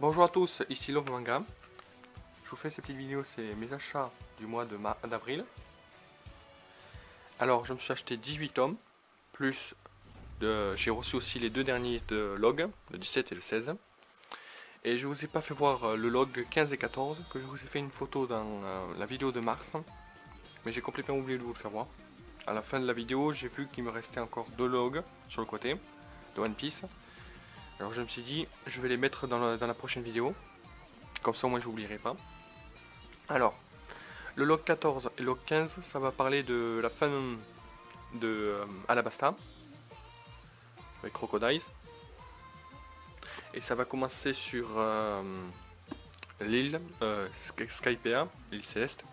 Bonjour à tous, ici Love Manga. Je vous fais cette petite vidéo, c'est mes achats du mois d'avril. Alors, je me suis acheté 18 tomes, plus j'ai reçu aussi les deux derniers de log, le 17 et le 16. Et je vous ai pas fait voir le log 15 et 14, que je vous ai fait une photo dans la vidéo de mars. Mais j'ai complètement oublié de vous le faire voir. À la fin de la vidéo, j'ai vu qu'il me restait encore deux logs sur le côté de One Piece. Alors je me suis dit, je vais les mettre dans la prochaine vidéo. Comme ça, moi, je n'oublierai pas. Alors, le log 14 et le log 15, ça va parler de la fin de Alabasta, avec Crocodile. Et ça va commencer sur l'île Skypea, l'île céleste.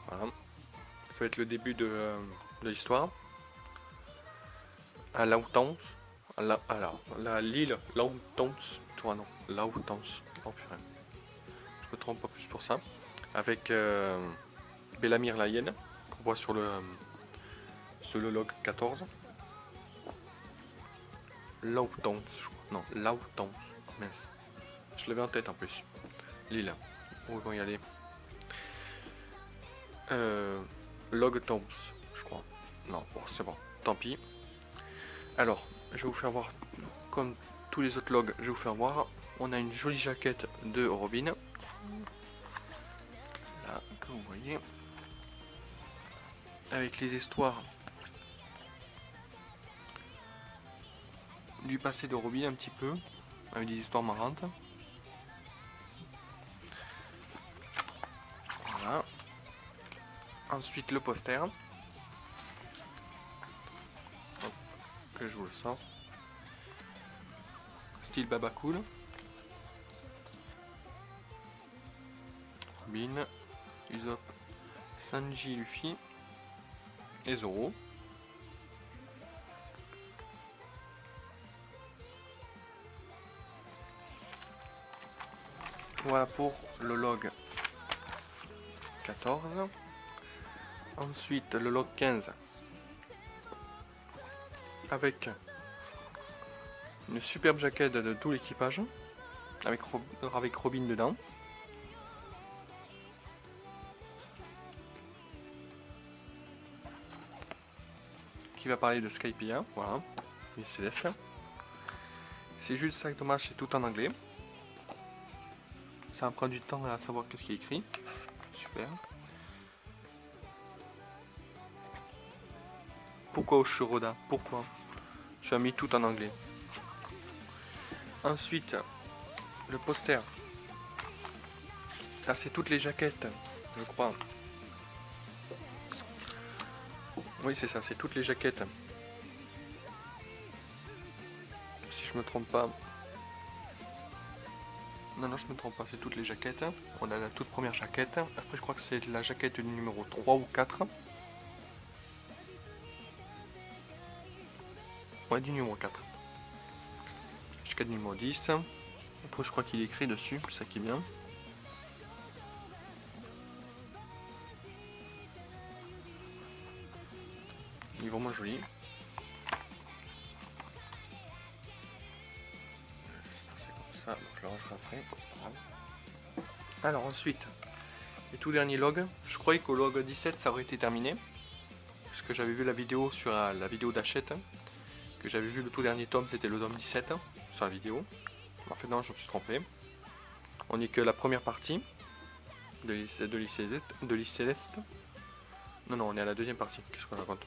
Voilà. Ça va être le début de l'histoire. À Lautance. L'île Lautance. Non, Lautance. Oh purée. Je me trompe pas plus pour ça. Avec Bellamir la hyène, qu'on voit sur le log 14. Lautance, je crois. Non, Lautance. Mince. Je l'avais en tête en plus. L'île. Où ils vont y aller. Log Tomps, je crois. Non, bon, c'est bon. Tant pis. Alors, je vais vous faire voir, comme tous les autres logs, je vais vous faire voir. On a une jolie jaquette de Robin. Là, comme vous voyez. Avec les histoires du passé de Robin un petit peu. Avec des histoires marrantes. Voilà. Ensuite le poster. Hop, que je vous le sors. Style Baba Cool. Robin, Usopp, Sanji, Luffy et Zoro. Voilà pour le log 14. Ensuite le log 15 avec une superbe jaquette de tout l'équipage avec Robin dedans. Qui va parler de Skypea, voilà, l'île céleste. C'est juste ça, dommage, c'est tout en anglais. Ça va prendre du temps à savoir qu'est-ce qui est écrit. Super. Pourquoi Oshiroda? Pourquoi? Tu as mis tout en anglais. Ensuite, le poster. Là, c'est toutes les jaquettes, je crois. Oui, c'est ça, c'est toutes les jaquettes. Si je me trompe pas. Non, je me trompe pas, c'est toutes les jaquettes. On a la toute première jaquette. Après, je crois que c'est la jaquette numéro 3 ou 4. Ouais, du numéro 4. Jusqu'à du numéro 10. Après, je crois qu'il est écrit dessus, c'est ça qui est bien. Il est vraiment joli. C'est comme ça, donc je le rangerai après, c'est pas grave. Alors ensuite, les tout derniers logs. Je croyais qu'au log 17 ça aurait été terminé. Parce que j'avais vu la vidéo sur la vidéo d'Hachette. Que j'avais vu le tout dernier tome, c'était le tome 17 sur la vidéo. En fait non, je me suis trompé. On n'est que la première partie de l'île céleste. Non, on est à la deuxième partie. Qu'est-ce qu'on raconte?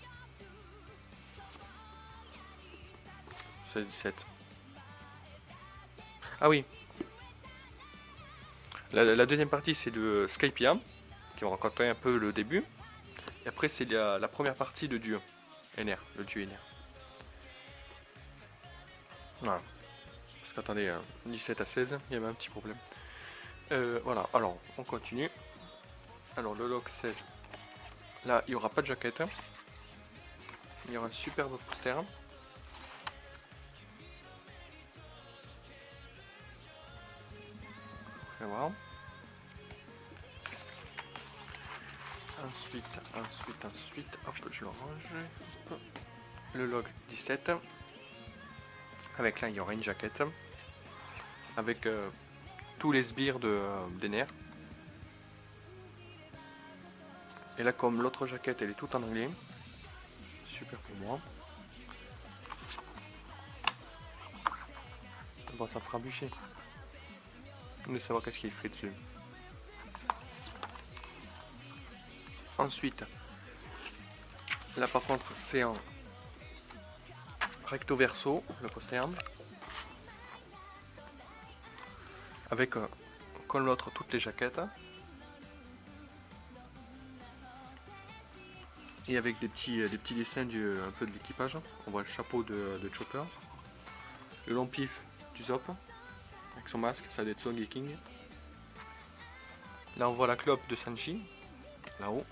C'est le 17. Ah oui. La deuxième partie c'est de Skypea, qui va raconter un peu le début. Et après c'est la première partie de Dieu. Ener, le dieu Ener. Voilà. Parce qu'attendez, 17 à 16, il y avait un petit problème. Voilà, alors on continue. Alors le log 16. Là, il n'y aura pas de jaquette. Il y aura un superbe poster. On va voir. Ensuite, hop, je le range. Hop. Le log 17. Avec là, il y aura une jaquette. avec tous les sbires des nerfs. Et là, comme l'autre jaquette elle est toute en anglais, super pour moi. Bon, ça me fera bûcher de savoir qu'est-ce qu'il est écrit dessus. Ensuite, là par contre c'est en recto verso le poster, avec comme l'autre toutes les jaquettes, et avec des petits dessins un peu de l'équipage. On voit le chapeau de Chopper, le long pif du Zop avec son masque, ça doit être Song et King. Là on voit la clope de Sanji là-haut.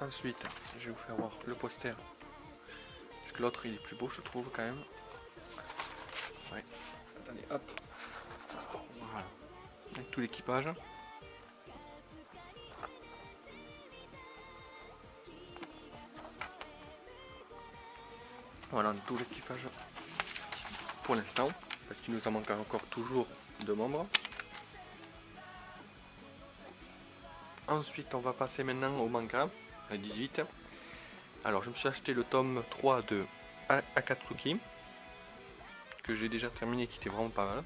Ensuite, je vais vous faire voir le poster, parce que l'autre il est plus beau je trouve quand même. Ouais. Attendez, hop. Voilà. Avec tout l'équipage. Voilà tout l'équipage pour l'instant, parce qu'il nous en manque encore toujours 2 membres. Ensuite, on va passer maintenant au manga, à 18. Alors, je me suis acheté le tome 3 de Akatsuki, que j'ai déjà terminé, qui était vraiment pas mal.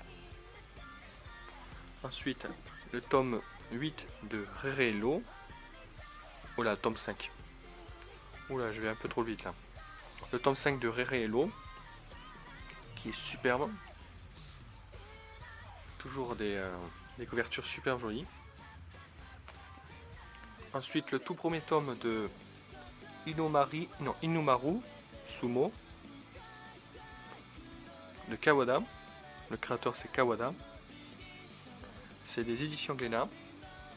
Ensuite, le tome 8 de Rerelo. Oula, tome 5. Oula, je vais un peu trop vite là. Le tome 5 de Rerelo, qui est superbe. Toujours des couvertures super jolies. Ensuite, le tout premier tome de Inumaru Sumo de Kawada. Le créateur c'est Kawada. C'est des éditions Glénat.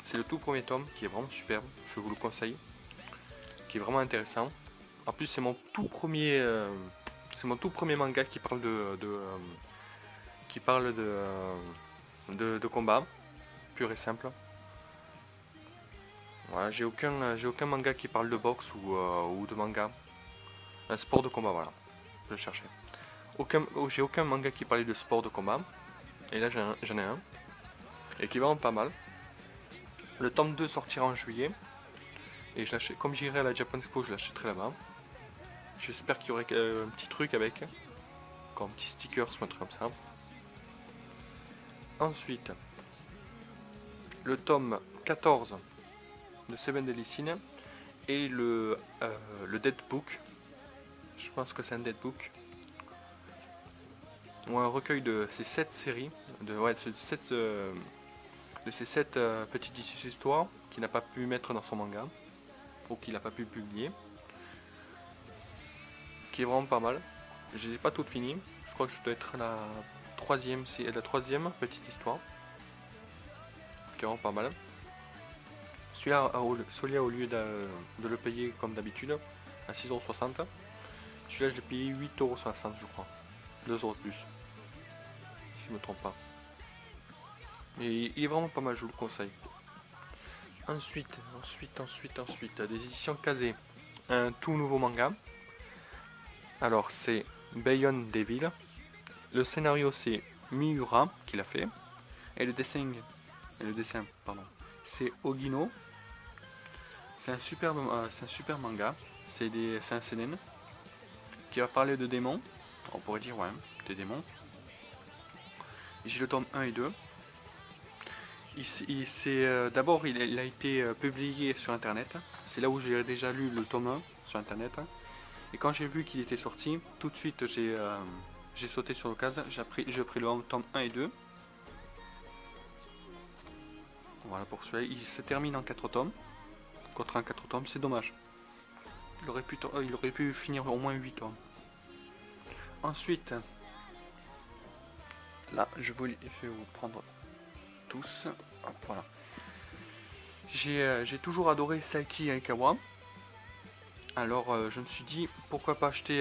C'est le tout premier tome qui est vraiment superbe, je vous le conseille. Qui est vraiment intéressant. En plus c'est mon tout premier manga qui parle de combat pur et simple. Voilà, j'ai aucun manga qui parle de boxe ou de manga. Un sport de combat, voilà. Je le cherchais. J'ai aucun manga qui parlait de sport de combat. Et là j'en ai un. Et qui est vraiment pas mal. Le tome 2 sortira en juillet. Et comme j'irai à la Japan Expo, je l'achèterai là-bas. J'espère qu'il y aurait un petit truc avec. Comme un petit sticker ou un truc comme ça. Ensuite, le tome 14 de Seven Deadly Sins et le Dead Book. Je pense que c'est un Dead Book. Ou un recueil de ces 7 séries, de ces 7 petites histoires qu'il n'a pas pu mettre dans son manga, ou qu'il n'a pas pu publier. Qui est vraiment pas mal. Je les ai pas toutes finies. Je crois que je dois être la troisième petite histoire. Qui est vraiment pas mal. Celui-là, au lieu de le payer comme d'habitude, à 6,60€, celui-là je l'ai payé 8,60€ je crois. 2€ de plus. Si je me trompe pas. Mais il est vraiment pas mal, je vous le conseille. Ensuite, des éditions Kazé. Un tout nouveau manga. Alors c'est Bayon Devil. Le scénario c'est Miura qui l'a fait. Et le dessin, c'est Ogino. C'est un super manga. C'est un seinen qui va parler de démons. On pourrait dire ouais, des démons. J'ai le tome 1 et 2. D'abord il a été publié sur internet. C'est là où j'ai déjà lu le tome 1 sur internet. Et quand j'ai vu qu'il était sorti, tout de suite j'ai sauté sur l'occasion. J'ai pris le tome 1 et 2. Voilà pour celui-là. Il se termine en 4 tomes. Contre un 4 tomes, c'est dommage. Il aurait pu finir au moins 8 tomes. Ensuite, là, je vais vous prendre tous. Hop, voilà. J'ai toujours adoré Saiki Aikawa. Alors je me suis dit pourquoi pas acheter,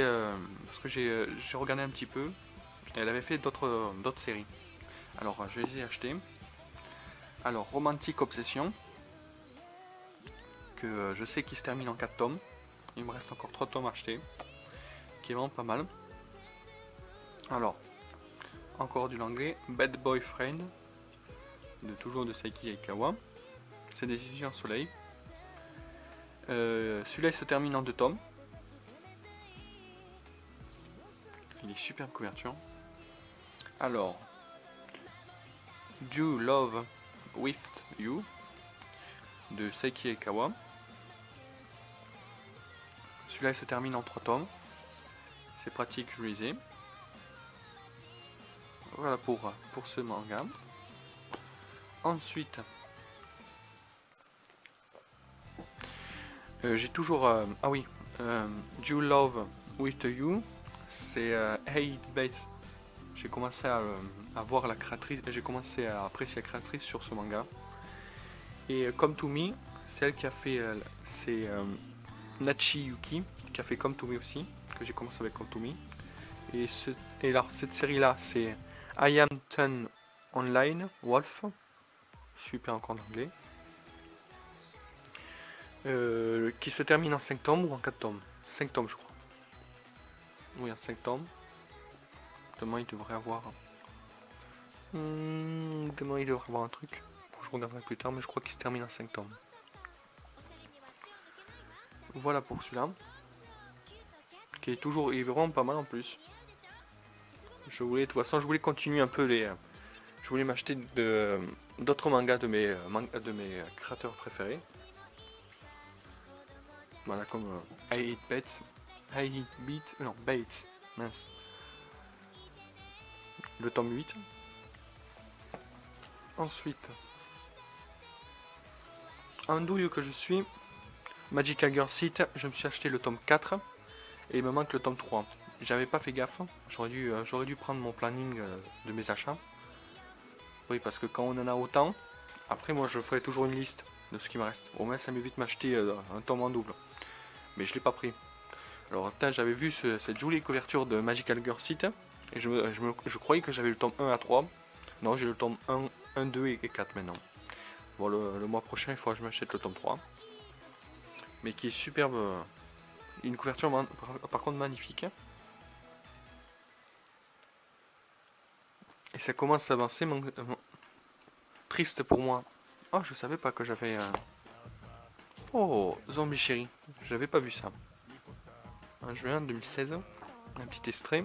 parce que j'ai regardé un petit peu. Et elle avait fait d'autres séries. Alors je les ai achetés. Alors Romantic Obsession, que je sais qu'il se termine en 4 tomes. Il me reste encore 3 tomes à acheter, qui est vraiment pas mal. Alors, encore du l'anglais, Bad Boyfriend, toujours de Saiki Aikawa. C'est des étudiants soleil. Celui-là il se termine en 2 tomes. Il est superbe couverture. Alors, Do Love With You de Saiki Aikawa. Celui-là il se termine en 3 tomes. C'est pratique, je les ai. Voilà pour ce manga. Ensuite, j'ai toujours... ah oui, Do Love With You, c'est Hey Bates. J'ai commencé à voir la créatrice, j'ai commencé à apprécier la créatrice sur ce manga. Et Come To Me, c'est elle qui a fait, c'est Nachi Yuki, qui a fait Come To Me aussi, que j'ai commencé avec Come To Me. Et là, cette série là, c'est I Am Ten Online Wolf, super encore en anglais, qui se termine en 5 tomes ou en 4 tomes. 5 tomes je crois. Oui, en 5 tomes. Demain il devrait avoir... demain il devrait avoir un truc. Je regarderai plus tard, mais je crois qu'il se termine en 5 tomes. Voilà pour celui-là. Qui est toujours... il est vraiment pas mal en plus. Je voulais, de toute façon, je voulais continuer un peu les... Je voulais m'acheter d'autres mangas de mes créateurs préférés. Voilà, comme I Hate Bates. I Hate Beat... Non, Bates. Mince. Le tome 8. Ensuite, un douille que je suis, Magical Girl Seat, je me suis acheté le tome 4 et il me manque le tome 3. J'avais pas fait gaffe, j'aurais dû prendre mon planning de mes achats. Oui, parce que quand on en a autant, après moi je ferai toujours une liste de ce qui me reste. Au moins ça m'évite de m'acheter un tome en double. Mais je l'ai pas pris. Alors j'avais vu cette jolie couverture de Magical Girl Seat et je croyais que j'avais le tome 1 à 3. Non, j'ai le tome 1, 2 et 4 maintenant. Bon, le mois prochain, il faudra que je m'achète le tome 3. Mais qui est superbe. Une couverture par contre magnifique. Et ça commence à avancer. Triste pour moi. Oh, je savais pas que j'avais... Oh, Zombie Chéri. J'avais pas vu ça. En juin 2016. Un petit extrait.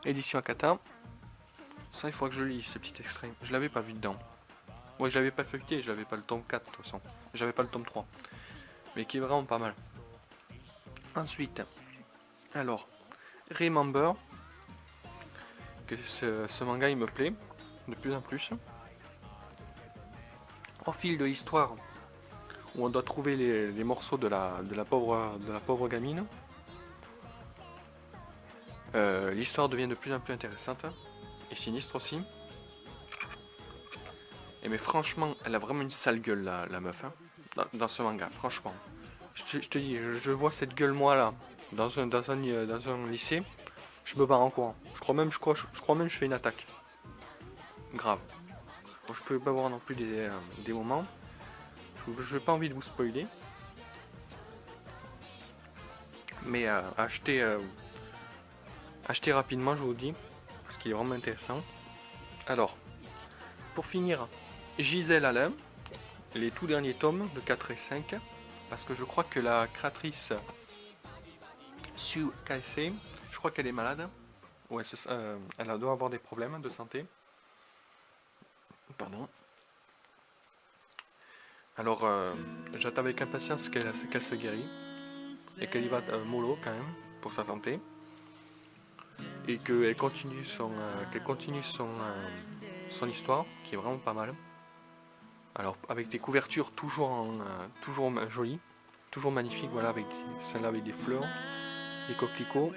Édition Akata. Ça, il faudra que je lis ce petit extrait. Je l'avais pas vu dedans. Ouais, je l'avais pas feuilleté, je l'avais pas le tome 4 de toute façon. J'avais pas le tome 3. Mais qui est vraiment pas mal. Ensuite, alors, Remember. Que ce manga il me plaît de plus en plus. Au fil de l'histoire, où on doit trouver les morceaux de la pauvre gamine, l'histoire devient de plus en plus intéressante. Et sinistre aussi. Et mais franchement, elle a vraiment une sale gueule la meuf hein, dans ce manga, franchement. Je te dis, je vois cette gueule moi là, dans un lycée, je me barre en courant. Je crois même que je fais une attaque. Grave. Bon, je peux pas voir non plus des moments. Je n'ai pas envie de vous spoiler. Mais achetez rapidement, je vous dis. Parce qu'il est vraiment intéressant. Alors, pour finir, Gisèle Alain, les tout derniers tomes de 4 et 5. Parce que je crois que la créatrice Sue Casey, je crois qu'elle est malade. Ouais, elle doit avoir des problèmes de santé. Pardon. Alors, j'attends avec impatience qu'elle se guérit. Et qu'elle y va mollo quand même, pour sa santé. Et qu'elle continue son histoire, qui est vraiment pas mal. Alors, avec des couvertures toujours jolies, toujours magnifiques, voilà, avec celle-là avec des fleurs, des coquelicots,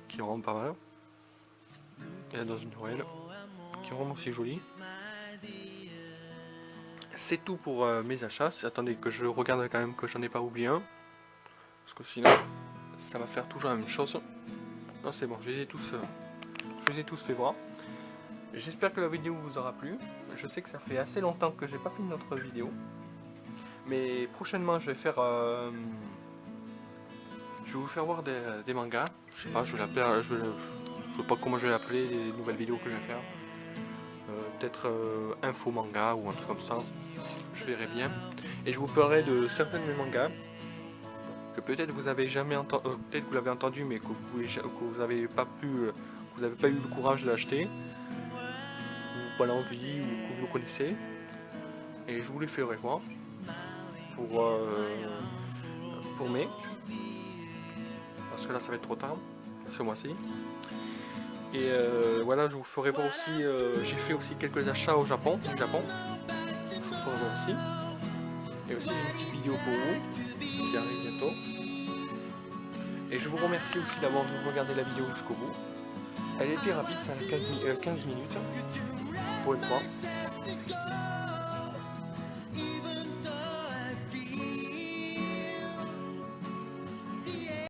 qui est vraiment pas mal. Et là, dans une ruelle, qui est vraiment aussi jolie. C'est tout pour mes achats. Attendez que je regarde quand même que j'en ai pas oublié un. Parce que sinon, ça va faire toujours la même chose. Non, c'est bon, je les ai tous fait voir. J'espère que la vidéo vous aura plu. Je sais que ça fait assez longtemps que j'ai pas fait une autre vidéo. Mais prochainement, je vais faire vais vous faire voir des mangas. Je sais pas, je vais l'appeler, je sais pas comment je vais l'appeler, les nouvelles vidéos que je vais faire. Peut-être info manga ou un truc comme ça. Je verrai bien. Et je vous parlerai de certains de mes mangas que peut-être vous avez jamais entendu, peut-être que vous l'avez entendu, mais que vous n'avez pas pu, que vous n'avez pas eu le courage de l'acheter, ou pas l'envie, ou que vous le connaissez. Et je vous les ferai voir pour mai, parce que là ça va être trop tard ce mois-ci. Et voilà, je vous ferai voir aussi, j'ai fait aussi quelques achats au Japon, je vous ferai voir aussi. Et aussi une petite vidéo pour vous qui arrive bientôt. Et je vous remercie aussi d'avoir regardé la vidéo jusqu'au bout. Elle était rapide, ça a 15 minutes pour une fois.